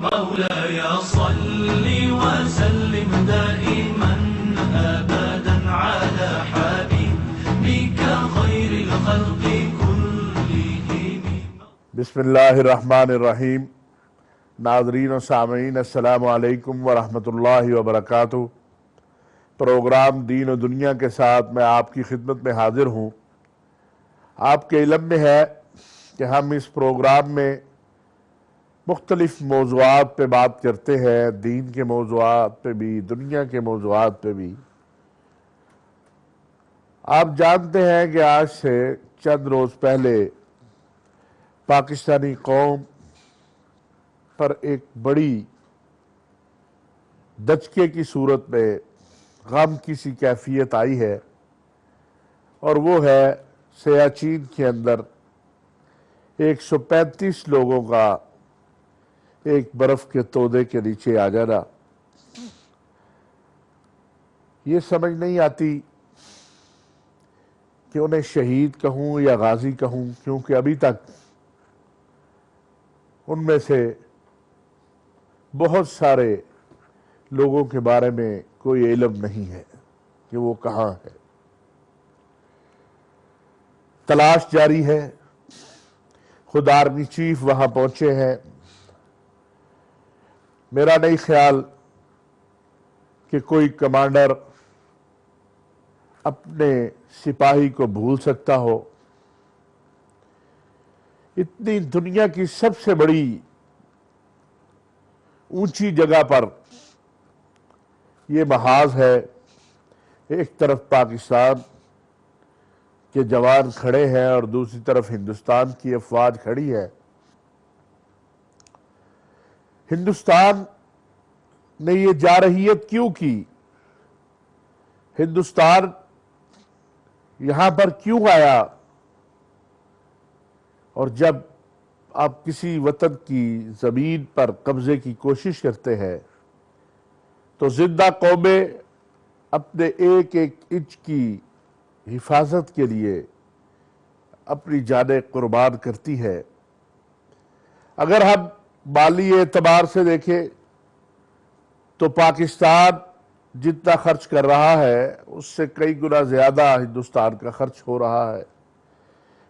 مولاي صل وسلم دائما أبدا على حبيبك خير الخلق كلهم. بسم اللہ الرحمن الرحیم. ناظرین و سامعین السلام علیکم ورحمۃ اللہ وبرکاتہ. پروگرام دین و دنیا کے ساتھ میں آپ کی خدمت میں حاضر ہوں. آپ کے علم میں ہے کہ ہم اس پروگرام میں مختلف موضوعات پہ بات کرتے ہیں، دین کے موضوعات پہ بھی، دنیا کے موضوعات پہ بھی. آپ جانتے ہیں کہ آج سے چند روز پہلے پاکستانی قوم پر ایک بڑی دھچکے کی صورت میں غم کی سی کیفیت آئی ہے، اور وہ ہے سیاچین کے اندر 135 لوگوں کا ایک برف کے تودے کے نیچے آ جانا. یہ سمجھ نہیں آتی کہ انہیں شہید کہوں یا غازی کہوں، کیونکہ ابھی تک ان میں سے بہت سارے لوگوں کے بارے میں کوئی علم نہیں ہے کہ وہ کہاں ہے. تلاش جاری ہے. خود آرمی چیف وہاں پہنچے ہیں. میرا نہیں خیال کہ کوئی کمانڈر اپنے سپاہی کو بھول سکتا ہو. اتنی دنیا کی سب سے بڑی اونچی جگہ پر یہ محاذ ہے. ایک طرف پاکستان کے جوان کھڑے ہیں اور دوسری طرف ہندوستان کی افواج کھڑی ہے. ہندوستان نے یہ جارحیت کیوں کی؟ ہندوستان یہاں پر کیوں آیا؟ اور جب آپ کسی وطن کی زمین پر قبضے کی کوشش کرتے ہیں تو زندہ قومیں اپنے ایک ایک انچ کی حفاظت کے لیے اپنی جانیں قربان کرتی ہے. اگر ہم مالی اعتبار سے دیکھیں تو پاکستان جتنا خرچ کر رہا ہے اس سے کئی گنا زیادہ ہندوستان کا خرچ ہو رہا ہے.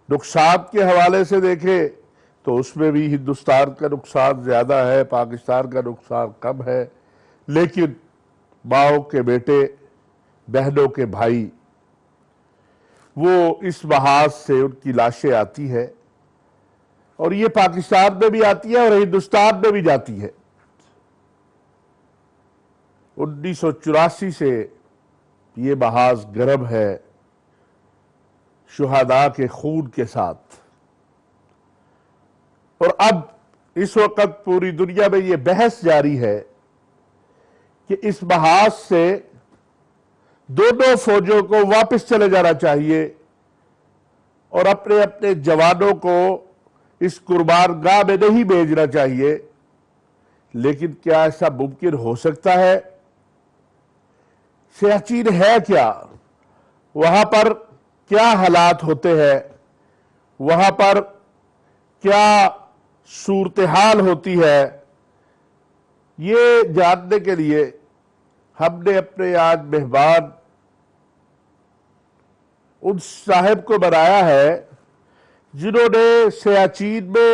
نقصان کے حوالے سے دیکھیں تو اس میں بھی ہندوستان کا نقصان زیادہ ہے، پاکستان کا نقصان کم ہے. لیکن ماؤں کے بیٹے، بہنوں کے بھائی، وہ اس محاذ سے ان کی لاشیں آتی ہے، اور یہ پاکستان میں بھی آتی ہے اور ہندوستان میں بھی جاتی ہے. 1984 سے یہ محاذ گرم ہے شہداء کے خون کے ساتھ. اور اب اس وقت پوری دنیا میں یہ بحث جاری ہے کہ اس محاذ سے دونوں فوجوں کو واپس چلے جانا چاہیے اور اپنے اپنے جوانوں کو اس قربان گاہ میں نہیں بھیجنا چاہیے. لیکن کیا ایسا ممکن ہو سکتا ہے؟ سیاچین ہے کیا؟ وہاں پر کیا حالات ہوتے ہیں؟ وہاں پر کیا صورتحال ہوتی ہے؟ یہ جاننے کے لیے ہم نے اپنے آج مہمان ان صاحب کو بنایا ہے جنہوں نے سیاچین میں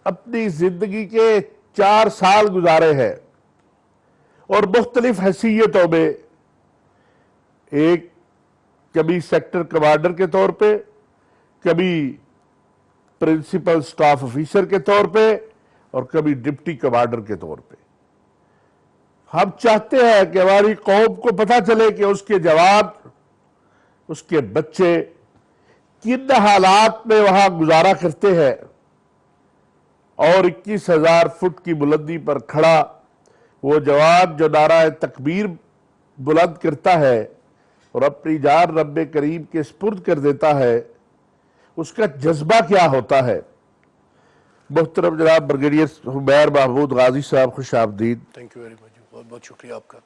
اپنی زندگی کے 4 سال گزارے ہیں اور مختلف حیثیتوں میں. ایک کبھی سیکٹر کمانڈر کے طور پہ، کبھی پرنسپل سٹاف آفیسر کے طور پہ، اور کبھی ڈپٹی کمانڈر کے طور پہ. ہم چاہتے ہیں کہ ہماری قوم کو پتہ چلے کہ اس کے جوان، اس کے بچے کن حالات میں وہاں گزارا کرتے ہیں. اور 21,000 فٹ کی بلندی پر کھڑا وہ جوان جو نعرہ تکبیر بلند کرتا ہے اور اپنی جان رب کریم کے سپرد کر دیتا ہے، اس کا جذبہ کیا ہوتا ہے؟ محترم جناب بریگیڈیئر حمیر محمود غازی صاحب، خوش آمدید. Thank you very much. بہت بہت شکریہ آپ کا.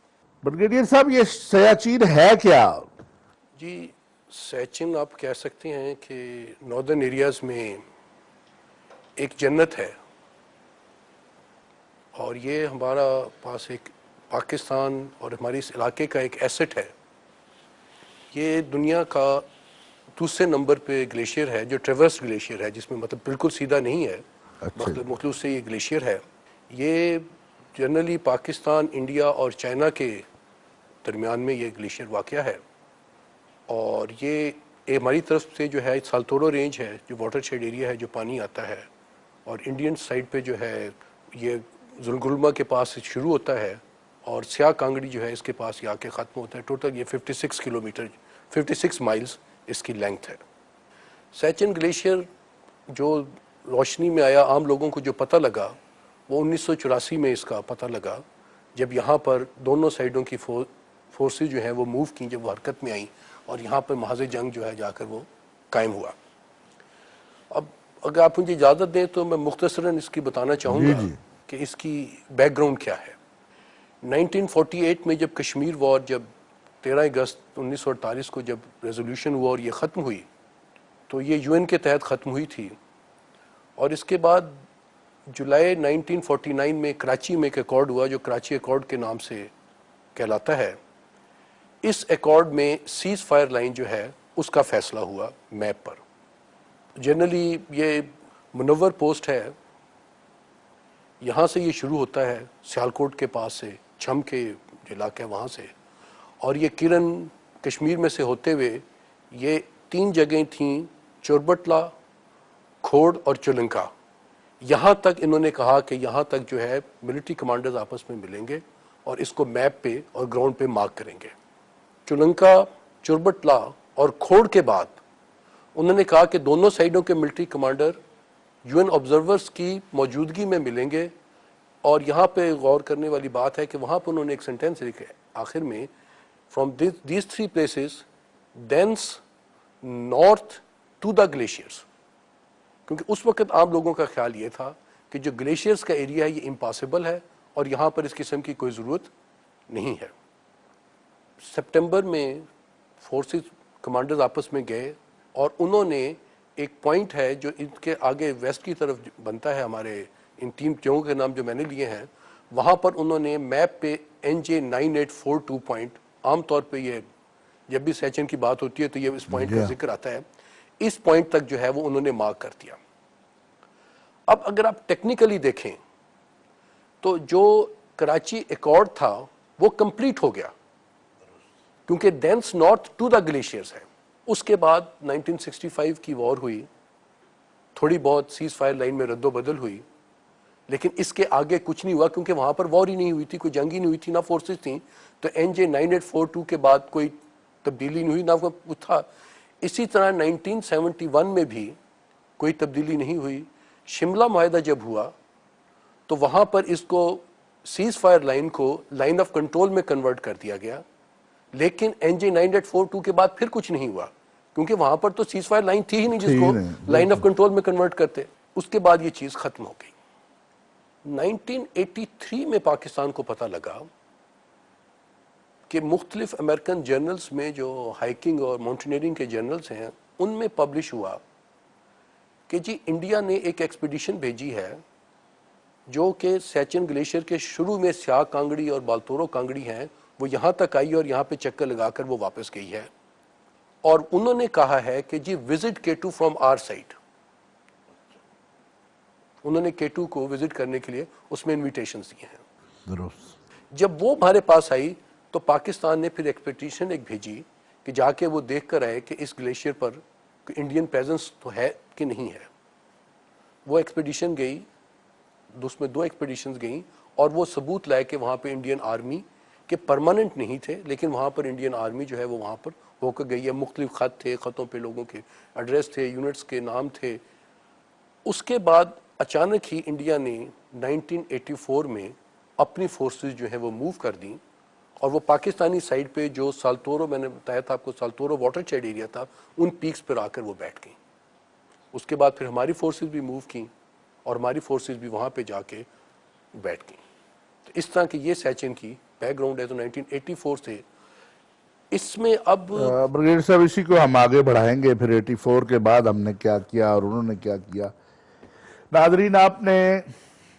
بریگیڈیئر صاحب، یہ سیاچین ہے کیا؟ جی، سیاچین آپ کہہ سکتے ہیں کہ ناردرن ایریاز میں ایک جنت ہے، اور یہ ہمارا پاس ایک پاکستان اور ہمارے اس علاقے کا ایک ایسٹ ہے. یہ دنیا کا دوسرے نمبر پہ گلیشیئر ہے جو ٹریورس گلیشیئر ہے، جس میں مطلب بالکل سیدھا نہیں ہے، مختلف سے یہ گلیشیئر ہے. یہ جنرلی پاکستان، انڈیا اور چائنا کے درمیان میں یہ گلیشیئر واقع ہے. اور یہ ہماری طرف سے جو ہے سالتورو رینج ہے جو واٹر شیڈ ایریا ہے جو پانی آتا ہے، اور انڈین سائڈ پہ جو ہے یہ زلگلما کے پاس سے شروع ہوتا ہے اور سیاہ کانگڑی جو ہے اس کے پاس یہ آ کے ختم ہوتا ہے. ٹوٹل یہ 56 کلومیٹر 56 مائلز اس کی لینگتھ ہے. سیچن گلیشیئر جو روشنی میں آیا، عام لوگوں کو جو پتہ لگا وہ 1984 میں اس کا پتہ لگا، جب یہاں پر دونوں سائڈوں کی فورسز جو ہیں وہ موو کی، جب وہ حرکت میں آئیں اور یہاں پر محاذ جنگ جو ہے جا کر وہ قائم ہوا. اب اگر آپ مجھے اجازت دیں تو میں مختصراً اس کی بتانا چاہوں گا کہ اس کی بیک گراؤنڈ کیا ہے. 1948 میں جب کشمیر وار، جب 13 اگست 1948 کو جب ریزولوشن ہوا اور یہ ختم ہوئی، تو یہ یو این کے تحت ختم ہوئی تھی. اور اس کے بعد جولائی 1949 میں کراچی میں ایک ایکارڈ ہوا جو کراچی ایکارڈ کے نام سے کہلاتا ہے. اس ایکارڈ میں سیز فائر لائن جو ہے اس کا فیصلہ ہوا میپ پر. جنرلی یہ منور پوسٹ ہے، یہاں سے یہ شروع ہوتا ہے سیالکوٹ کے پاس سے، چھم کے جو علاقہ ہے وہاں سے، اور یہ کرن کشمیر میں سے ہوتے ہوئے یہ 3 جگہیں تھیں، چوربٹلا، کھوڑ اور چولنکا. یہاں تک انہوں نے کہا کہ یہاں تک جو ہے ملٹری کمانڈرز آپس میں ملیں گے اور اس کو میپ پہ اور گراؤنڈ پہ مارک کریں گے. چولنکا، چوربٹلا اور کھوڑ کے بعد انہوں نے کہا کہ دونوں سائڈوں کے military commander U N observers کی موجودگی میں ملیں گے. اور یہاں پہ غور کرنے والی بات ہے کہ وہاں پہ انہوں نے ایک سینٹینس لکھا ہے آخر میں، from these 3 places thence north to the glaciers. کیونکہ اس وقت عام لوگوں کا خیال یہ تھا کہ جو گلیشیئرز کا ایریا ہے یہ امپاسبل ہے اور یہاں پر اس قسم کی کوئی ضرورت نہیں ہے. سپٹمبر میں فورسز کمانڈرز آپس میں گئے اور انہوں نے ایک پوائنٹ ہے جو ان کے آگے ویسٹ کی طرف بنتا ہے، ہمارے ان 3 جگہوں کے نام جو میں نے لیے ہیں، وہاں پر انہوں نے میپ پہ NJ9842 پوائنٹ، عام طور پہ یہ جب بھی سیچن کی بات ہوتی ہے تو یہ اس پوائنٹ کا ذکر آتا ہے، اس پوائنٹ تک جو ہے وہ انہوں نے مارک کر دیا. اب اگر آپ ٹیکنیکلی دیکھیں تو جو کراچی ایکارڈ تھا وہ کمپلیٹ ہو گیا کیونکہ دینس نارتھ ٹو دا گلیشیئرز ہے. اس کے بعد 1965 کی وار ہوئی، تھوڑی بہت سیز فائر لائن میں رد و بدل ہوئی، لیکن اس کے آگے کچھ نہیں ہوا کیونکہ وہاں پر وار ہی نہیں ہوئی تھی، کوئی جنگ ہی نہیں ہوئی تھی، نہ فورسز تھیں. تو NJ9842 کے بعد کوئی تبدیلی نہیں ہوئی، نہ کوئی تھا. اسی طرح 1971 میں بھی کوئی تبدیلی نہیں ہوئی. شملہ معاہدہ جب ہوا تو وہاں پر اس کو سیز فائر لائن کو لائن آف کنٹرول میں کنورٹ کر دیا گیا، لیکن NJ9842 کے بعد پھر کچھ نہیں ہوا کیونکہ وہاں پر تو سیز فائر لائن تھی ہی نہیں جس کو لائن آف کنٹرول میں کنورٹ کرتے. اس کے بعد یہ چیز ختم ہو گئی. 1983 میں پاکستان کو پتہ لگا کہ مختلف امریکن جرنلز میں جو ہائیکنگ اور ماؤنٹینئرنگ کے جرنلز ہیں ان میں پبلش ہوا کہ جی انڈیا نے ایک ایکسپیڈیشن بھیجی ہے جو کہ سیچن گلیشیئر کے شروع میں سیاہ کانگڑی اور بالتورو کانگڑی ہیں، وہ یہاں تک آئی اور یہاں پہ چکر لگا کر وہ واپس گئی ہے. اور انہوں نے کہا ہے کہ جی visit K2 from our side. انہوں نے K2 کو وزٹ کرنے کے لیے اس میں انویٹیشنز دیے ہیں. جب وہ ہمارے پاس آئی تو پاکستان نے پھر ایکسپیڈیشن ایک بھیجی کہ جا کے وہ دیکھ کر آئے کہ اس گلیشیئر پر انڈین پریزنس تو ہے کہ نہیں ہے. وہ ایکسپیڈیشن گئی، اس میں 2 ایکسپیڈیشنز گئیں اور وہ ثبوت لائے کہ وہاں پہ انڈین آرمی کے پرماننٹ نہیں تھے، لیکن وہاں پر انڈین آرمی جو ہے وہ وہاں پر ہو کر گئی ہے. مختلف خط تھے، خطوں پہ لوگوں کے ایڈریس تھے، یونٹس کے نام تھے. اس کے بعد اچانک ہی انڈیا نے 1984 میں اپنی فورسز جو ہیں وہ موو کر دیں اور وہ پاکستانی سائڈ پہ جو سالتورو، میں نے بتایا تھا آپ کو، سالتورو واٹر شیڈ ایریا تھا، ان پیکس پر آ کر وہ بیٹھ گئیں. اس کے بعد پھر ہماری فورسز بھی موو کیں اور ہماری فورسز بھی وہاں پہ جا کے بیٹھ گئیں. تو اس طرح کی یہ سیچن کی بیک گراؤنڈ ہے. تو 1984 سے اس میں اب بریگیڈیئر صاحب اسی کو ہم آگے بڑھائیں گے، پھر 84 کے بعد ہم نے کیا کیا اور انہوں نے کیا کیا. ناظرین، آپ نے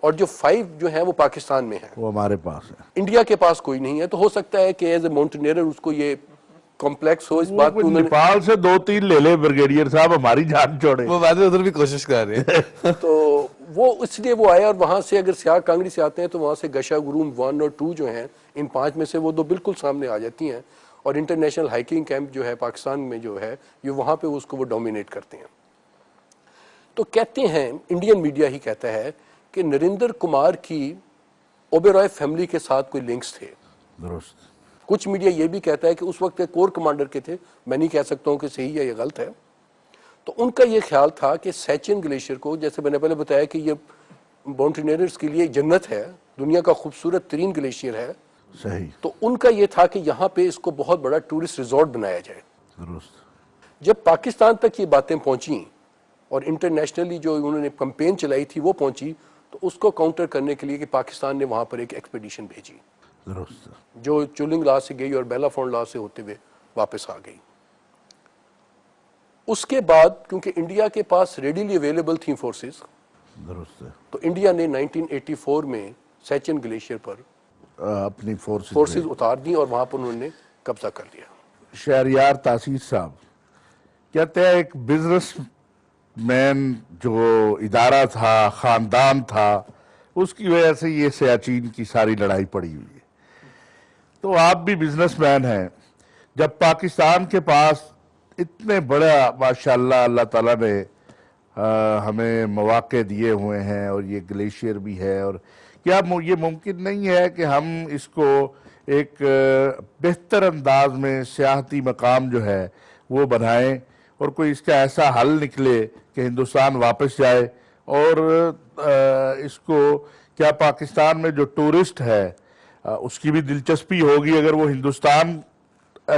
اور جو 5 جو ہیں وہ پاکستان میں ہیں, وہ ہمارے پاس ہے. انڈیا کے پاس کوئی نہیں ہے. تو ہو سکتا ہے کہ ایز اے ماؤنٹینئرر اس کو یہ کمپلیکس ہو اس بات کو. نیپال سے 2-3 لے لے بریگیڈیئر صاحب, ہماری جان چھوڑے. وہ بعد میں ادھر بھی کوشش کر رہے ہیں. تو وہ اس لیے وہ آئے, اور وہاں سے اگر سیاہ کانگڑی سے آتے ہیں تو وہاں سے گشا گروم 1 اور 2 جو ہیں, ان 5 میں سے وہ 2 بالکل سامنے آ جاتی ہیں. اور انٹرنیشنل ہائیکنگ کیمپ جو ہے پاکستان میں جو ہے, یہ وہاں پہ اس کو وہ ڈومینیٹ کرتے ہیں. تو کہتے ہیں, انڈین میڈیا ہی کہتا ہے کہ نریندر کمار کی اوبیرائے فیملی کے ساتھ کوئی لنکس تھے. درست. کچھ میڈیا یہ بھی کہتا ہے کہ اس وقت کور کمانڈر کے تھے, میں نہیں کہہ سکتا ہوں کہ صحیح ہے یا غلط ہے. تو ان کا یہ خیال تھا کہ سیچن گلیشیئر کو, جیسے میں نے پہلے بتایا کہ یہ ماؤنٹینئرز کے لیے جنت ہے, دنیا کا خوبصورت ترین گلیشیئر ہے. صحیح. تو ان کا یہ تھا کہ یہاں پہ اس کو بہت بڑا ٹورسٹ ریزورٹ بنایا جائے. درست. جب پاکستان تک یہ باتیں پہنچیں اور انٹرنیشنلی جو انہوں نے کمپین چلائی تھی وہ پہنچی, تو اس کو کاؤنٹر کرنے کے لیے کہ پاکستان نے وہاں پر ایک ایکسپیڈیشن بھیجی, درست. جو چولنگ لا سے گئی اور بیلا فون لا سے ہوتے ہوئے واپس آ گئی. اس کے بعد کیونکہ انڈیا کے پاس ریڈیلی اویلیبل تھیں فورسز, درست ہے. تو انڈیا نے 1984 میں سیچن گلیشیئر پر اپنی فورسز اتار دیں اور وہاں پر انہوں نے قبضہ کر لیا. شہریار تاسیس صاحب کہتے ہیں ایک بزنس مین جو ادارہ تھا, خاندان تھا, اس کی وجہ سے یہ سیاچین کی ساری لڑائی پڑی ہوئی ہے. تو آپ بھی بزنس مین ہیں, جب پاکستان کے پاس اتنے بڑا ماشاءاللہ اللہ تعالیٰ نے ہمیں مواقع دیے ہوئے ہیں, اور یہ گلیشیئر بھی ہے, اور کیا یہ ممکن نہیں ہے کہ ہم اس کو ایک بہتر انداز میں سیاحتی مقام جو ہے وہ بنائیں, اور کوئی اس کا ایسا حل نکلے کہ ہندوستان واپس جائے, اور اس کو کیا پاکستان میں جو ٹورسٹ ہے اس کی بھی دلچسپی ہوگی, اگر وہ ہندوستان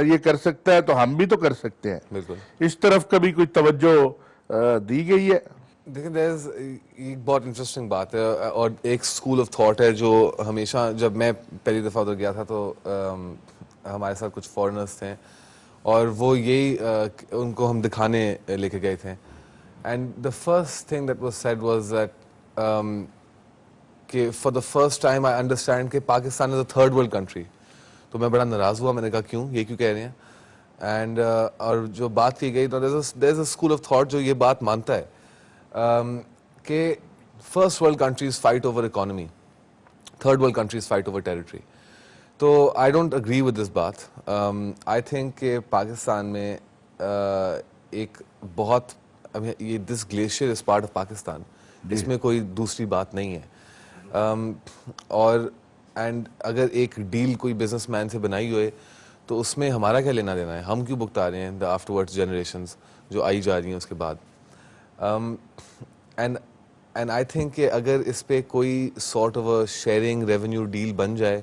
یہ کر سکتا ہے تو ہم بھی تو کر سکتے ہیں. بالکل. اس طرف کبھی کوئی توجہ دی گئی ہے؟ دیکھیں ایک بہت انٹرسٹنگ بات ہے, اور ایک اسکول آف تھاٹ ہے جو ہمیشہ, جب میں پہلی دفعہ ادھر گیا تھا تو ہمارے ساتھ کچھ فورنرز تھے, اور وہ یہی ان کو ہم دکھانے لے کے گئے تھے. And the first thing that was said was that کہ for the first time I understand کہ Pakistan is a third world country. تو میں بڑا ناراض ہوا, میں نے کہا کیوں, یہ کیوں کہہ رہے ہیں. اینڈ اور جو بات کی گئی, there is a school of thought جو یہ بات مانتا ہے کہ first world countries fight over economy, third world countries fight over territory. تو I don't agree with this بات. آئی تھنک کہ پاکستان میں ایک بہت, یہ this glacier is part of Pakistan, اس میں کوئی دوسری بات نہیں ہے. اور اینڈ اگر ایک ڈیل کوئی بزنس مین سے بنائی ہوئے تو اس میں ہمارا کیا لینا دینا ہے, ہم کیوں بھگتا رہے ہیں دا آفٹر ورڈس جنریشنز جو آئی جا رہی ہیں اس کے بعد. اینڈ آئی تھنک کہ اگر اس پہ کوئی sort of a sharing revenue deal بن جائے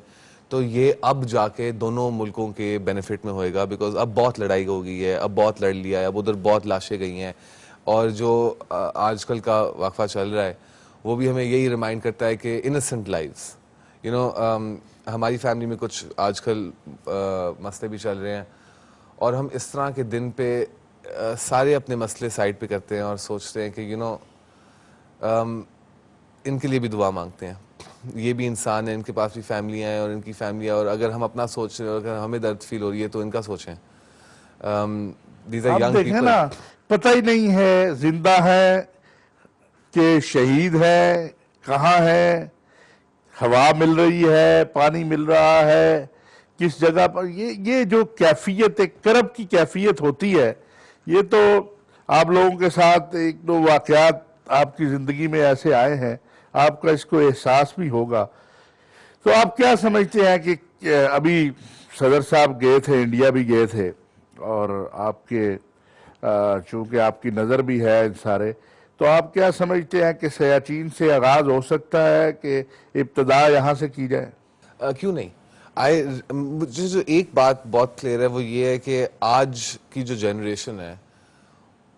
تو یہ اب جا کے دونوں ملکوں کے بینیفٹ میں ہوئے گا, بیکاز اب بہت لڑائی ہو گئی ہے, اب بہت لڑ لیا ہے, اب ادھر بہت لاشیں گئی ہیں, اور جو آج کل کا وقفہ چل رہا ہے وہ بھی ہمیں یہی ریمائنڈ کرتا ہے کہ انسنٹ لائفز, یو نو, ہماری فیملی میں کچھ آج کل مسئلے بھی چل رہے ہیں, اور ہم اس طرح کے دن پہ سارے اپنے مسئلے سائڈ پہ کرتے ہیں اور سوچتے ہیں کہ یو نو ان کے لیے بھی دعا مانگتے ہیں, یہ بھی انسان ہیں, ان کے پاس بھی فیملیاں ہیں اور ان کی فیملیاں, اور اگر ہم اپنا سوچ رہے ہیں, اگر ہمیں درد فیل ہو رہی ہے تو ان کا سوچیں. These are young people. نا پتہ ہی نہیں ہے زندہ ہے کہ شہید ہے, کہاں ہے, ہوا مل رہی ہے, پانی مل رہا ہے, کس جگہ پر. یہ جو کیفیت, ایک کرب کی کیفیت ہوتی ہے, یہ تو آپ لوگوں کے ساتھ ایک دو واقعات آپ کی زندگی میں ایسے آئے ہیں, آپ کا اس کو احساس بھی ہوگا. تو آپ کیا سمجھتے ہیں کہ ابھی صدر صاحب گئے تھے, انڈیا بھی گئے تھے, اور آپ کے چونکہ آپ کی نظر بھی ہے ان سارے, تو آپ کیا سمجھتے ہیں کہ سیاچین سے آغاز ہو سکتا ہے کہ ابتدا یہاں سے کی جائے؟ کیوں نہیں. مجھے جو ایک بات بہت کلیئر ہے وہ یہ ہے کہ آج کی جو جنریشن ہے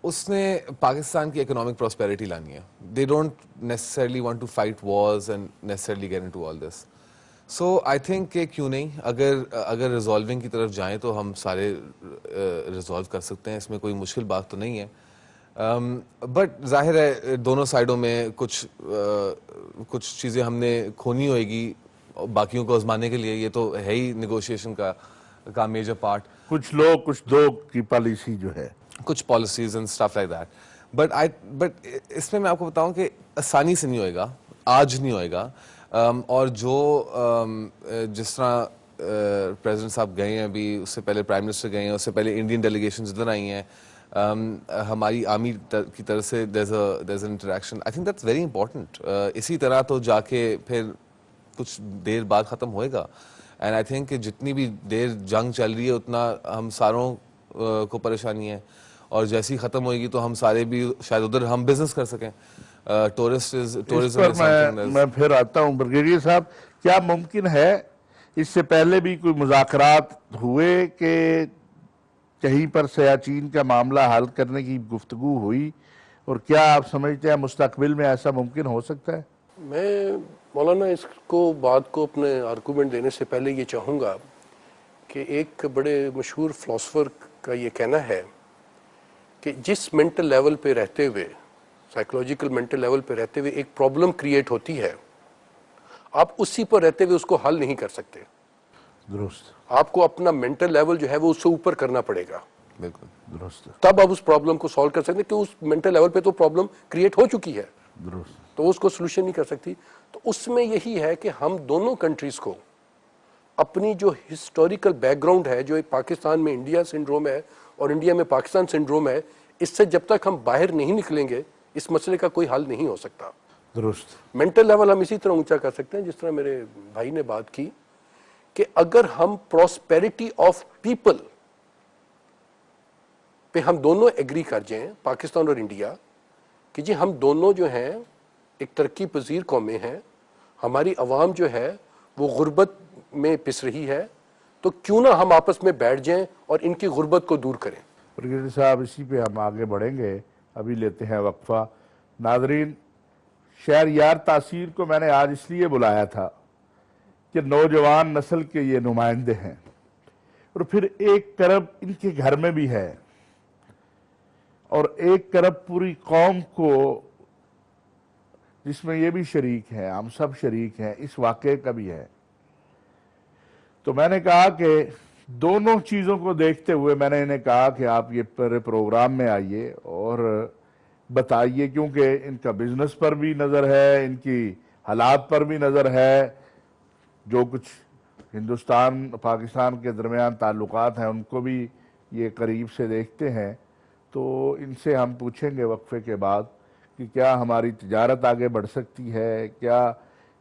اس نے پاکستان کی اکنامک پراسپیرٹی لانی ہے. They don't necessarily want to fight wars and necessarily get into all this. So I think کہ کیوں نہیں, اگر ریزالونگ کی طرف جائیں تو ہم سارے ریزالو کر سکتے ہیں, اس میں کوئی مشکل بات تو نہیں ہے. بٹ ظاہر ہے دونوں سائڈوں میں کچھ چیزیں ہم نے کھونی ہوئے گی باقیوں کو آزمانے کے لیے. یہ تو ہے ہی نیگوشیشن کا میجر پارٹ. کچھ لوگ کچھ دو کی پالیسی جو ہے, کچھ policies and stuff like that. But اس میں آپ کو بتاؤں کہ آسانی سے نہیں ہوئے گا, آج نہیں ہوئے گا. اور جو جس طرح پریزیڈنٹ صاحب گئے ہیں ابھی, اس سے پہلے پرائم منسٹر گئے ہیں, اس سے پہلے انڈین ڈیلیگیشنز ادھر آئی ہیں, ہماری آرمی کی طرف سے there's an interaction. I think that's very important. اسی طرح تو جا کے پھر کچھ دیر بعد ختم ہوئے گا. اینڈ آئی تھنک کہ جتنی بھی دیر جنگ چل رہی ہے اتنا ہم ساروں کو پریشانی ہے, اور جیسی ختم ہوئے گی تو ہم سارے بھی شاید ادھر ہم بزنس کر سکیں. میں پھر آتا ہوں بریگیڈیئر صاحب, کیا ممکن ہے اس سے پہلے بھی کوئی مذاکرات ہوئے کہ کہیں پر سیاچین کا معاملہ حل کرنے کی گفتگو ہوئی, اور کیا آپ سمجھتے ہیں مستقبل میں ایسا ممکن ہو سکتا ہے؟ میں مولانا اس بات کو اپنے آرگومنٹ دینے سے پہلے یہ چاہوں گا کہ ایک بڑے مشہور فلاسفر کا یہ کہنا ہے کہ جس مینٹل لیول پہ رہتے ہوئے, سائیکولوجیکل مینٹل لیول پہ رہتے ہوئے ایک پرابلم کریٹ ہوتی ہے, آپ اسی پر رہتے ہوئے اس کو حل نہیں کر سکتے. درست. آپ کو اپنا مینٹل لیول جو ہے وہ اس سے اوپر کرنا پڑے گا. بالکل درست. تب آپ اس پرابلم کو سالو کر سکتے ہیں, کہ اس مینٹل لیول پہ تو پرابلم کریٹ ہو چکی ہے, درست. تو اس کو سولوشن نہیں کر سکتی. تو اس میں یہی ہے کہ ہم دونوں کنٹریز کو اپنی جو ہسٹوریکل بیک گراؤنڈ ہے, جو پاکستان میں انڈیا سنڈروم ہے اور انڈیا میں پاکستان سنڈروم ہے, اس سے جب تک ہم باہر نہیں نکلیں گے اس مسئلے کا کوئی حل نہیں ہو سکتا. درست. مینٹل لیول ہم اسی طرح اونچا کر سکتے ہیں جس طرح میرے بھائی نے بات کی کہ اگر ہم پراسپیرٹی آف پیپل پہ ہم دونوں ایگری کر جائیں, پاکستان اور انڈیا, کہ جی ہم دونوں جو ہیں ایک ترقی پذیر قومیں ہیں, ہماری عوام جو ہے وہ غربت میں پس رہی ہے, تو کیوں نہ ہم آپس میں بیٹھ جائیں اور ان کی غربت کو دور کریں. بریگیڈیئر صاحب اسی پہ ہم آگے بڑھیں گے, ابھی لیتے ہیں وقفہ. ناظرین, شہریار تاثیر کو میں نے آج اس لیے بلایا تھا کہ نوجوان نسل کے یہ نمائندے ہیں, اور پھر ایک طرف ان کے گھر میں بھی ہے, اور ایک طرف پوری قوم کو جس میں یہ بھی شریک ہیں, ہم سب شریک ہیں, اس واقعے کا بھی ہے. تو میں نے کہا کہ دونوں چیزوں کو دیکھتے ہوئے میں نے انہیں کہا کہ آپ یہ پروگرام میں آئیے اور بتائیے, کیونکہ ان کا بزنس پر بھی نظر ہے, ان کی حالات پر بھی نظر ہے, جو کچھ ہندوستان پاکستان کے درمیان تعلقات ہیں ان کو بھی یہ قریب سے دیکھتے ہیں. تو ان سے ہم پوچھیں گے وقفے کے بعد کہ کیا ہماری تجارت آگے بڑھ سکتی ہے, کیا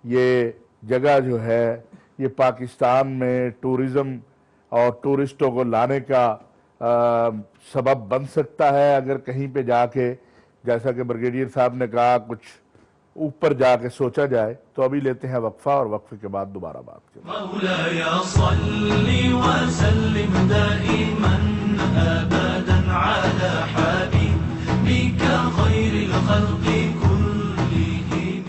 یہ جگہ جو ہے یہ پاکستان میں ٹورزم اور ٹورسٹوں کو لانے کا سبب بن سکتا ہے اگر کہیں پہ جا کے, جیسا کہ بریگیڈیئر صاحب نے کہا, کچھ اوپر جا کے سوچا جائے. تو ابھی لیتے ہیں وقفہ, اور وقفے کے بعد دوبارہ بات کریں. مولاي صل وسلم دائما ابدا على حبيبك خير الخلق كلهم.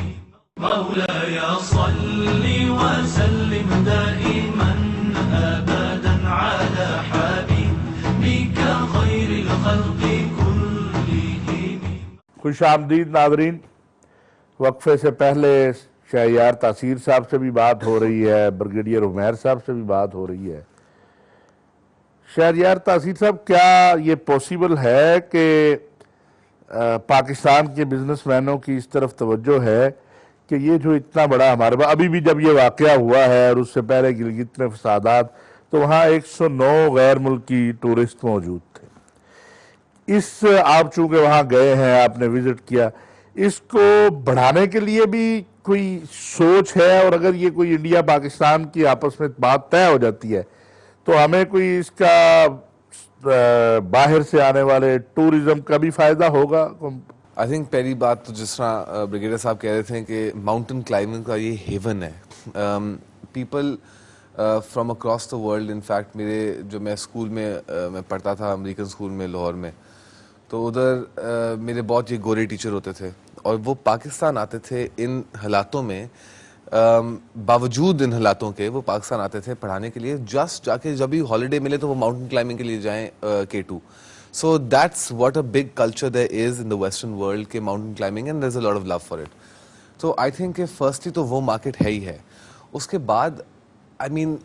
مولاي صل وسلم دائما ابدا على حبيبك خير الخلق كلهم. خوش آمدید ناظرین. وقفے سے پہلے شہریار تاثیر صاحب سے بھی بات ہو رہی ہے, بریگیڈیئر عمیر صاحب سے بھی بات ہو رہی ہے. شہریار تاثیر صاحب, کیا یہ پوسیبل ہے کہ پاکستان کے بزنس مینوں کی اس طرف توجہ ہے کہ یہ جو اتنا بڑا ہمارے پاس ابھی بھی جب یہ واقعہ ہوا ہے اور اس سے پہلے گلگت میں فسادات, تو وہاں 109 غیر ملکی ٹورسٹ موجود تھے. آپ چونکہ وہاں گئے ہیں, آپ نے وزٹ کیا, اس کو بڑھانے کے لیے بھی کوئی سوچ ہے, اور اگر یہ کوئی انڈیا پاکستان کی آپس میں بات طے ہو جاتی ہے تو ہمیں کوئی اس کا باہر سے آنے والے ٹورزم کا بھی فائدہ ہوگا؟ آئی تھنک پہلی بات تو جس طرح بریگیڈیئر صاحب کہہ رہے تھے کہ ماؤنٹین کلائمبنگ کا یہ ہیون ہے. People from across the world, in fact میرے جو میں اسکول میں پڑھتا تھا امریکن اسکول میں لاہور میں, تو ادھر میرے بہت یہ گورے ٹیچر ہوتے تھے, اور وہ پاکستان آتے تھے ان حالاتوں میں, باوجود ان حالاتوں کے وہ پاکستان آتے تھے پڑھانے کے لیے, جسٹ جا کے جب بھی ہالیڈے ملے تو وہ ماؤنٹین کلائمبنگ کے لیے جائیں K2. So that's what a big culture there is in the Western world ke mountain climbing, and there's a lot of love for it. So I think کہ firstly تو وہ market ہے ہی ہے. اس کے بعد I mean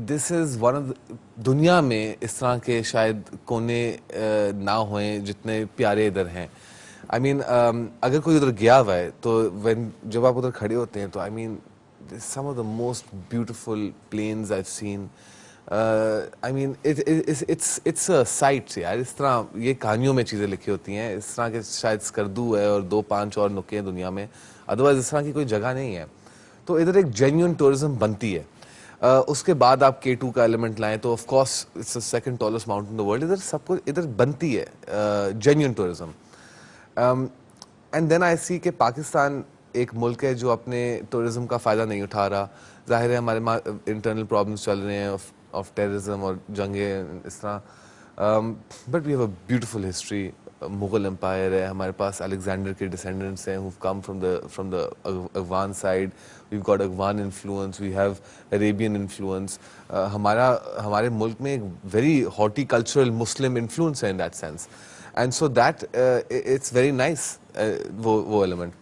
this is one of دنیا میں اس طرح کے شاید کونے نہ ہوئیں جتنے پیارے ادھر ہیں. I mean اگر کوئی ادھر گیا ہوا ہے تو جب آپ ادھر کھڑے ہوتے ہیں تو I mean some of the most beautiful plains I've seen. I mean it's a sight یار. اس طرح یہ کہانیوں میں چیزیں لکھی ہوتی ہیں اس طرح کے شاید اسکردو ہے اور 2-5 اور نکے ہیں دنیا میں, ادروائز اس طرح کی کوئی جگہ نہیں ہے. تو ادھر ایک جینیون ٹورزم بنتی ہے. اس کے بعد آپ K2 کا ایلیمنٹ لائیں تو of course it's the second tallest mountain in the world. ادھر سب کچھ ادھر بنتی ہے جینیون ٹورزم. اینڈ دین آئی سی کہ پاکستان ایک ملک ہے جو اپنے ٹورزم کا فائدہ نہیں اٹھا رہا. ظاہر ہے ہمارے انٹرنل پرابلمس چل رہے ہیں آف ٹیررزم اور جنگیں اس طرح, but we have a beautiful history. Mughal empire ہے, ہمارے پاس الیگزینڈر کے ڈسینڈنٹس ہیں who've come from the Afghan side. We've got Afghan influence, we have Arabian influence. ہمارے ملک میں ایک very horticultural Muslim influence ہے in that sense. And so that it's very nice وہ element.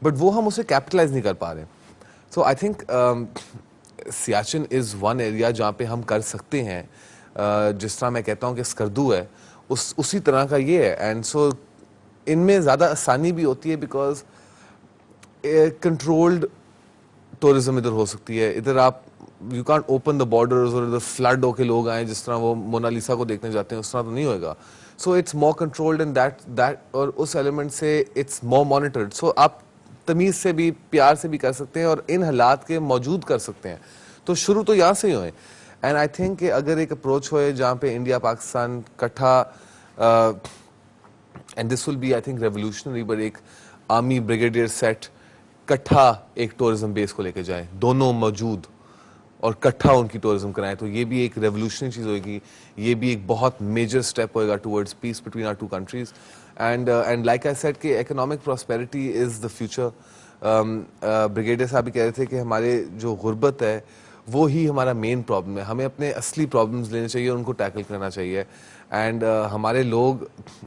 But وہ ہم اسے capitalize نہیں کر پا رہے. So I think Siachen is one area جہاں پہ ہم کر سکتے ہیں. جس طرح میں کہتا ہوں کہ اسکردو ہے اسی طرح کا یہ ہے. اینڈ سو ان میں زیادہ آسانی بھی ہوتی ہے بیکاز کنٹرولڈ ٹورزم ادھر ہو سکتی ہے. ادھر آپ you can't open the borders اور ادھر فلڈ ہو کے لوگ آئیں جس طرح وہ مونالیسا کو دیکھنے جاتے ہیں اس طرح تو نہیں ہوئے گا. So it's more controlled and that اور اس ایلیمنٹ سے اٹس مور مانیٹرڈ. سو آپ تمیز سے بھی پیار سے بھی کر سکتے ہیں اور ان حالات کے موجود کر سکتے ہیں. تو شروع تو یہاں سے ہی ہوئے. اینڈ آئی تھنک کہ اگر ایک اپروچ ہوئے جہاں پہ انڈیا پاکستان کٹھا, and this will be I think revolutionary, but ایک آرمی بریگیڈیئر سیٹ کٹھا ایک ٹورزم بیس کو لے کے جائیں دونوں موجود اور کٹھا ان کی ٹورزم کرائیں, تو یہ بھی ایک ریولیوشنری چیز ہوئے گی. یہ بھی ایک بہت میجر اسٹیپ ہوئے گا towards peace between our two countries. And like I said کہ economic prosperity is the future. Brigadier صاحب بھی کہہ رہے تھے کہ ہمارے جو غربت ہے وہ ہی ہمارا مین پرابلم ہے. ہمیں اپنے اصلی پرابلمز لینے چاہیے اور ان کو ٹیکل کرنا چاہیے. اینڈ ہمارے لوگ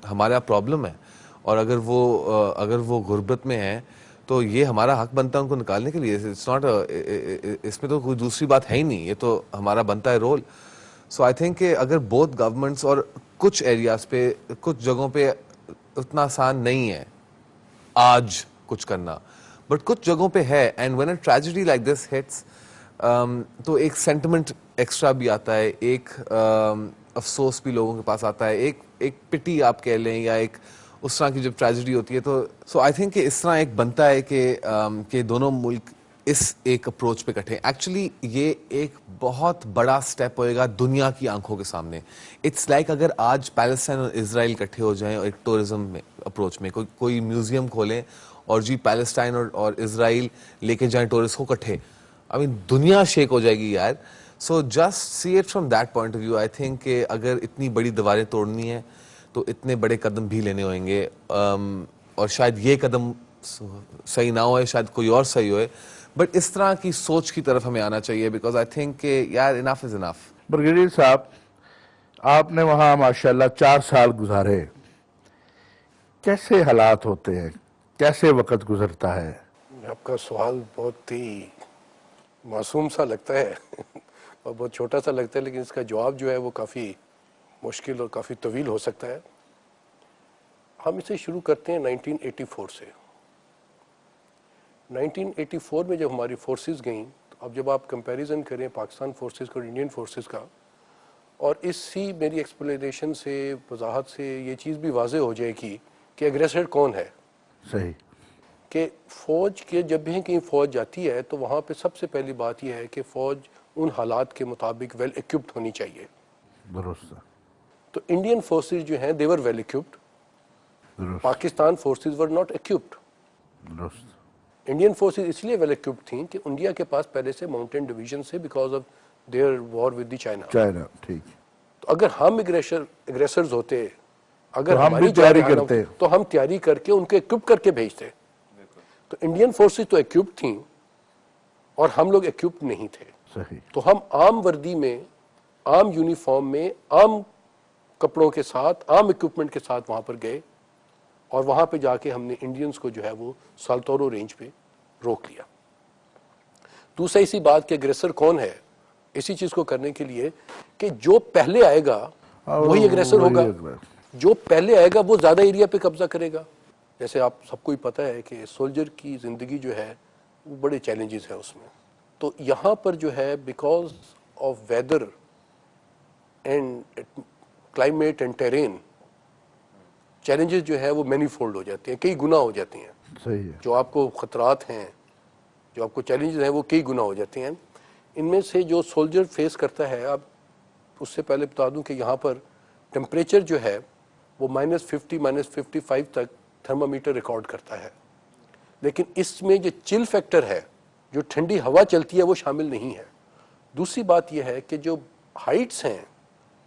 ہمارا پرابلم ہے, اور اگر وہ غربت میں ہیں تو یہ ہمارا حق بنتا ہے ان کو نکالنے کے لیے. اٹس ناٹ اس میں تو کوئی دوسری بات ہے ہی نہیں, یہ تو ہمارا بنتا ہے رول. سو آئی تھنک کہ اگر بوتھ گورنمنٹس, اور کچھ ایریاز پہ کچھ جگہوں پہ اتنا آسان نہیں ہے آج کچھ کرنا, بٹ کچھ جگہوں پہ ہے. And when a tragedy like this hits تو ایک سینٹیمنٹ ایکسٹرا بھی آتا ہے, ایک افسوس بھی لوگوں کے پاس آتا ہے, ایک پٹی آپ کہہ لیں, یا ایک اس طرح کی جب ٹریجڈی ہوتی ہے تو سو آئی تھنک کہ اس طرح ایک بنتا ہے کہ دونوں ملک اس ایک اپروچ پہ کٹھیں. ایکچولی یہ ایک بہت بڑا سٹیپ ہوئے گا دنیا کی آنکھوں کے سامنے. اٹس لائک اگر آج پیلسٹائن اور اسرائیل کٹھے ہو جائیں اور ایک ٹورزم میں اپروچ میں کوئی میوزیم کھولیں اور جی پیلسٹائن اور اسرائیل لے کے جائیں ٹورسٹ کو کٹھے, I mean دنیا شیک ہو جائے گی یار. So just see it from that point of view. I think کہ اگر اتنی بڑی دیواریں توڑنی ہیں تو اتنے بڑے قدم بھی لینے ہوئیں گے, اور شاید یہ قدم صحیح نہ ہوئے, شاید کوئی اور صحیح ہوئے, بٹ اس طرح کی سوچ کی طرف ہمیں آنا چاہیے بیکاز آئی تھنک کہ یار انف از انف. بریگیڈیئر صاحب, آپ نے وہاں ماشاءاللہ 4 سال گزارے, کیسے حالات ہوتے ہیں, کیسے وقت گزرتا ہے؟ آپ کا سوال بہت ہی معصوم سا لگتا ہے اور بہت چھوٹا سا لگتا ہے, لیکن اس کا جواب جو ہے وہ کافی مشکل اور کافی طویل ہو سکتا ہے. ہم اسے شروع کرتے ہیں 1984 سے. 1984 میں جب ہماری فورسز گئیں, تو اب جب آپ کمپیریزن کریں پاکستان فورسز کا اور انڈین فورسز کا, اور اسی میری ایکسپلینیشن سے, وضاحت سے یہ چیز بھی واضح ہو جائے گی کہ ایگریسر کون ہے. صحیح کہ فوج کے جب بھی کہیں فوج جاتی ہے تو وہاں پہ سب سے پہلی بات یہ ہے کہ فوج ان حالات کے مطابق ویل ایکوپڈ ہونی چاہیے. درست. تو انڈین فورسز جو ہیں they were well equipped. Pakistan forces were not equipped. درست. انڈین فورسز اس لیے ویل ایکوپڈ تھیں کہ انڈیا کے پاس پہلے سے ماؤنٹین ڈویژن سے because of their war with the China. ٹھیک. تو اگر ہم اگریسرز ہوتے, اگر ہم بھی تیاری کرتے, تو ہم تیاری کر کے ان کو ایکوپ کر کے بھیجتے. تو انڈین فورسز تو ایکوپڈ تھیں اور ہم لوگ ایکوپڈ نہیں تھے. صحیح. تو ہم عام وردی میں, عام یونیفارم میں, عام کپڑوں کے ساتھ عام اکوپمنٹ کے ساتھ وہاں پر گئے اور وہاں پہ جا کے ہم نے انڈینز کو جو ہے وہ سالتورو رینج پہ روک لیا. دوسرا اسی بات کہ اگریسر کون ہے, اسی چیز کو کرنے کے لیے کہ جو پہلے آئے گا وہی اگریسر ہوگا, جو پہلے آئے گا وہ زیادہ ایریا پہ قبضہ کرے گا. جیسے آپ سب کو ہی پتہ ہے کہ سولجر کی زندگی جو ہے وہ بڑے چیلنجز ہیں اس میں. تو یہاں پر جو ہے because of whether and climate and terrain, challenges جو ہے وہ مینی فولڈ ہو جاتے ہیں, کئی گنا ہو جاتے ہیں. صحیح ہے. جو آپ کو خطرات ہیں, جو آپ کو چیلنجز ہیں وہ کئی گنا ہو جاتے ہیں. ان میں سے جو سولجر فیس کرتا ہے, اب اس سے پہلے بتا دوں کہ یہاں پر ٹمپریچر جو ہے وہ -50 -55 تک تھرمامیٹر ریکارڈ کرتا ہے, لیکن اس میں جو چل فیکٹر ہے, جو ٹھنڈی ہوا چلتی ہے, وہ شامل نہیں ہے. دوسری بات یہ ہے کہ جو ہائٹس ہیں,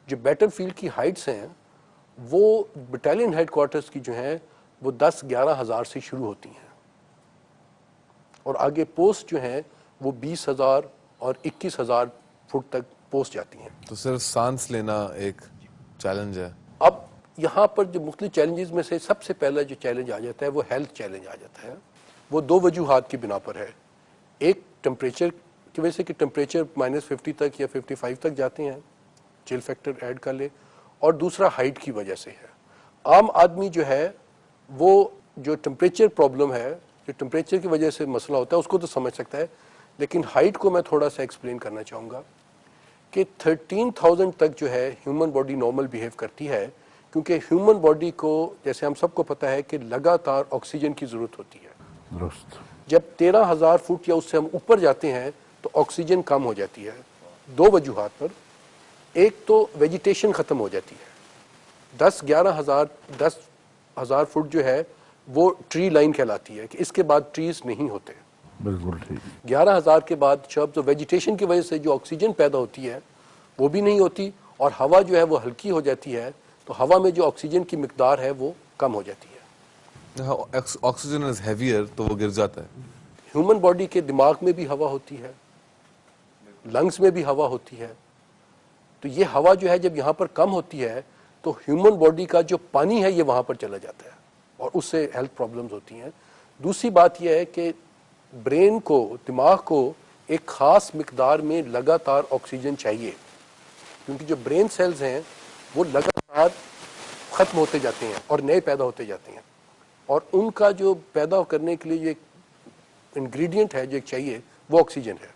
جو بیٹل فیلڈ کی ہائٹس ہیں, وہ بٹالین ہیڈ کوارٹرز کی جو ہیں وہ 10-11 ہزار سے شروع ہوتی ہیں اور آگے پوسٹ جو ہیں وہ 20,000 اور 21,000 فٹ تک پوسٹ جاتی ہیں. تو صرف سانس لینا ایک چیلنج ہے. اب یہاں پر جو مختلف چیلنجز میں سے سب سے پہلا جو چیلنج آ جاتا ہے وہ ہیلتھ چیلنج آ جاتا ہے. وہ دو وجوہات کی بنا پر ہے. ایک ٹمپریچر کی وجہ سے کہ ٹمپریچر -50 تک یا 55 تک جاتے ہیں, چل فیکٹر ایڈ کر لے, اور دوسرا ہائٹ کی وجہ سے ہے. عام آدمی جو ہے وہ جو ٹمپریچر پرابلم ہے, جو ٹمپریچر کی وجہ سے مسئلہ ہوتا ہے, اس کو تو سمجھ سکتا ہے, لیکن ہائٹ کو میں تھوڑا سا ایکسپلین کرنا چاہوں گا کہ 13,000 تک جو ہے ہیومن باڈی نارمل بیہیو کرتی ہے, کیونکہ ہیومن باڈی کو جیسے ہم سب کو پتہ ہے کہ لگاتار آکسیجن کی ضرورت ہوتی ہے. درست. جب 13,000 فٹ یا اس سے ہم اوپر جاتے ہیں تو آکسیجن کم ہو جاتی ہے, دو وجوہات پر. ایک تو ویجیٹیشن ختم ہو جاتی ہے, 10,000 فٹ جو ہے وہ ٹری لائن کہلاتی ہے کہ اس کے بعد ٹریز نہیں ہوتے. بالکل ٹھیک. 11,000 کے بعد شربز ویجیٹیشن کی وجہ سے جو آکسیجن پیدا ہوتی ہے وہ بھی نہیں ہوتی, اور ہوا جو ہے وہ ہلکی ہو جاتی ہے, تو ہوا میں جو آکسیجن کی مقدار ہے وہ کم ہو جاتی ہے. آکسیجن از ہیویئر تو وہ گر جاتا ہے. ہیومن باڈی کے دماغ میں بھی ہوا ہوتی ہے, لنگز میں بھی ہوا ہوتی ہے, تو یہ ہوا جو ہے جب یہاں پر کم ہوتی ہے تو ہیومن باڈی کا جو پانی ہے یہ وہاں پر چلا جاتا ہے اور اس سے ہیلتھ پرابلمز ہوتی ہیں. دوسری بات یہ ہے کہ برین کو, دماغ کو ایک خاص مقدار میں لگاتار آکسیجن چاہیے, کیونکہ جو برین سیلز ہیں وہ لگاتار ختم ہوتے جاتے ہیں اور نئے پیدا ہوتے جاتے ہیں, اور ان کا جو پیدا کرنے کے لیے جو انگریڈینٹ ہے جو ایک چاہیے وہ آکسیجن ہے.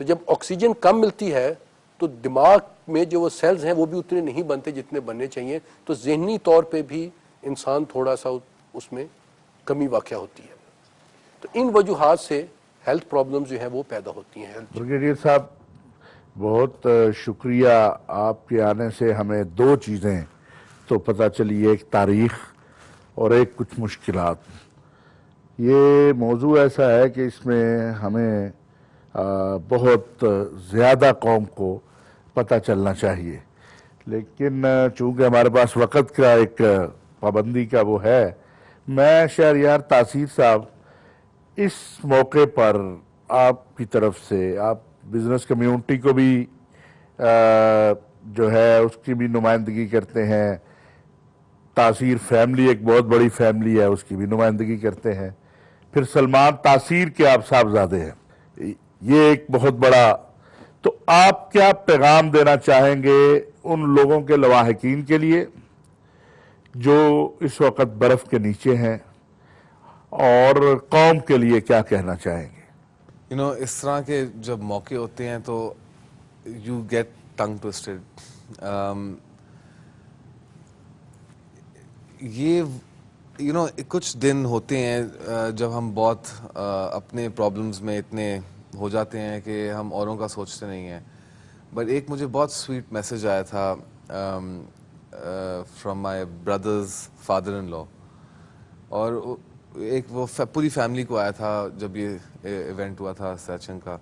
تو جب آکسیجن کم ملتی ہے تو دماغ میں جو وہ سیلز ہیں وہ بھی اتنے نہیں بنتے جتنے بننے چاہیے, تو ذہنی طور پہ بھی انسان تھوڑا سا اس میں کمی واقع ہوتی ہے. تو ان وجوہات سے ہیلتھ پرابلمز جو ہیں وہ پیدا ہوتی ہیں. بریگیڈیئر صاحب بہت شکریہ, آپ کے آنے سے ہمیں دو چیزیں تو پتہ چلی, ایک تاریخ اور ایک کچھ مشکلات. یہ موضوع ایسا ہے کہ اس میں ہمیں بہت زیادہ قوم کو پتہ چلنا چاہیے, لیکن چونکہ ہمارے پاس وقت کا ایک پابندی کا وہ ہے, میں شہریار تاثیر صاحب اس موقع پر آپ کی طرف سے, آپ بزنس کمیونٹی کو بھی جو ہے اس کی بھی نمائندگی کرتے ہیں, تاثیر فیملی ایک بہت بڑی فیملی ہے اس کی بھی نمائندگی کرتے ہیں, پھر سلمان تاثیر کے آپ صاحبزادے ہیں, یہ ایک بہت بڑا. تو آپ کیا پیغام دینا چاہیں گے ان لوگوں کے لواحقین کے لیے جو اس وقت برف کے نیچے ہیں, اور قوم کے لیے کیا کہنا چاہیں گے؟ اس طرح کے جب موقع ہوتے ہیں تو یو گیٹ ٹنگ ٹوسٹڈ. یہ کچھ دن ہوتے ہیں جب ہم بہت اپنے پرابلمز میں اتنے ہو جاتے ہیں کہ ہم اوروں کا سوچتے نہیں ہیں. بٹ ایک مجھے بہت سویٹ میسج آیا تھا from my brother's father in law, اور ایک وہ پوری فیملی کو آیا تھا جب یہ ایونٹ ہوا تھا سیاچن کا,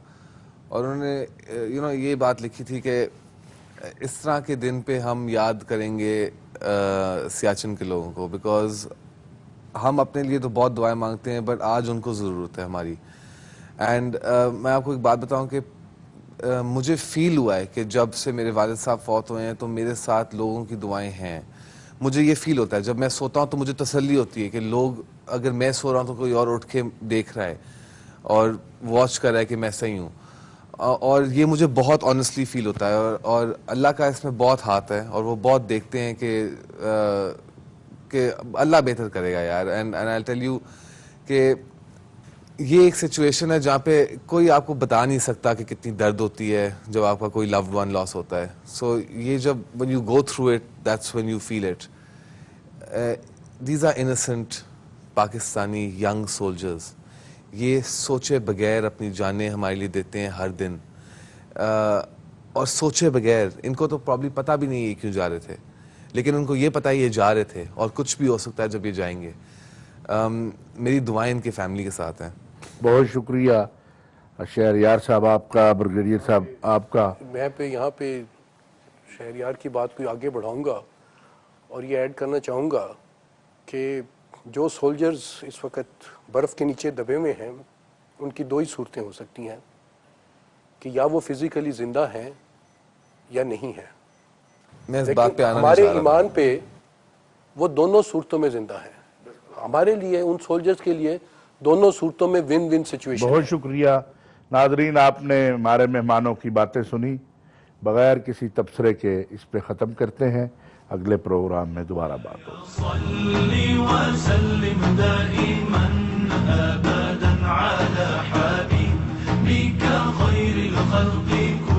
اور انہوں نے یہ بات لکھی تھی کہ اس طرح کے دن پہ ہم یاد کریں گے سیاچن کے لوگوں کو, بیکاز ہم اپنے لیے تو بہت دعائیں مانگتے ہیں بٹ آج ان کو ضرورت ہے ہماری. اینڈ میں آپ کو ایک بات بتاؤں کہ مجھے فیل ہوا ہے کہ جب سے میرے والد صاحب فوت ہوئے ہیں تو میرے ساتھ لوگوں کی دعائیں ہیں. مجھے یہ فیل ہوتا ہے جب میں سوتا ہوں تو مجھے تسلی ہوتی ہے کہ لوگ, اگر میں سو رہا ہوں تو کوئی اور اٹھ کے دیکھ رہا ہے اور واچ کر رہا ہے کہ میں صحیح ہوں. اور یہ مجھے بہت آنیسٹلی فیل ہوتا ہے, اور اللہ کا اس میں بہت ہاتھ ہے, اور وہ بہت دیکھتے ہیں کہ اللہ بہتر کرے گا یار. اینڈ آئی ٹیل یو کہ یہ ایک سچویشن ہے جہاں پہ کوئی آپ کو بتا نہیں سکتا کہ کتنی درد ہوتی ہے جب آپ کا کوئی لوڈ ون لاس ہوتا ہے. سو یہ جب when you go through it, that's when you feel it. These are innocent Pakistani young soldiers. یہ سوچے بغیر اپنی جانیں ہمارے لیے دیتے ہیں ہر دن, اور سوچے بغیر. ان کو تو پرابلی پتہ بھی نہیں ہے کیوں جا رہے تھے, لیکن ان کو یہ پتہ ہے یہ جا رہے تھے, اور کچھ بھی ہو سکتا ہے جب یہ جائیں گے. میری دعائیں ان کی فیملی کے ساتھ ہیں. بہت شکریہ شہریار صاحب آپ کا, بریگیڈیئر صاحب آپ کا. میں یہاں پہ شہریار کی بات کو آگے بڑھاؤں گا اور یہ ایڈ کرنا چاہوں گا کہ جو سولجرز اس وقت برف کے نیچے دبے ہوئے ہیں, ان کی دو ہی صورتیں ہو سکتی ہیں کہ یا وہ فزیکلی زندہ ہیں یا نہیں ہیں. میں اس بات پہ آنا ہمارے نہیں چاہ رہا. ایمان پہ وہ دونوں صورتوں میں زندہ ہیں. ہمارے لیے, ان سولجرز کے لیے دونوں صورتوں میں ون ون سچویشن. بہت شکریہ ناظرین, آپ نے ہمارے مہمانوں کی باتیں سنی. بغیر کسی تبصرے کے اس پہ ختم کرتے ہیں. اگلے پروگرام میں دوبارہ بات ہو. صلی وسلم دائما ابدا على حبيبك خير الخلق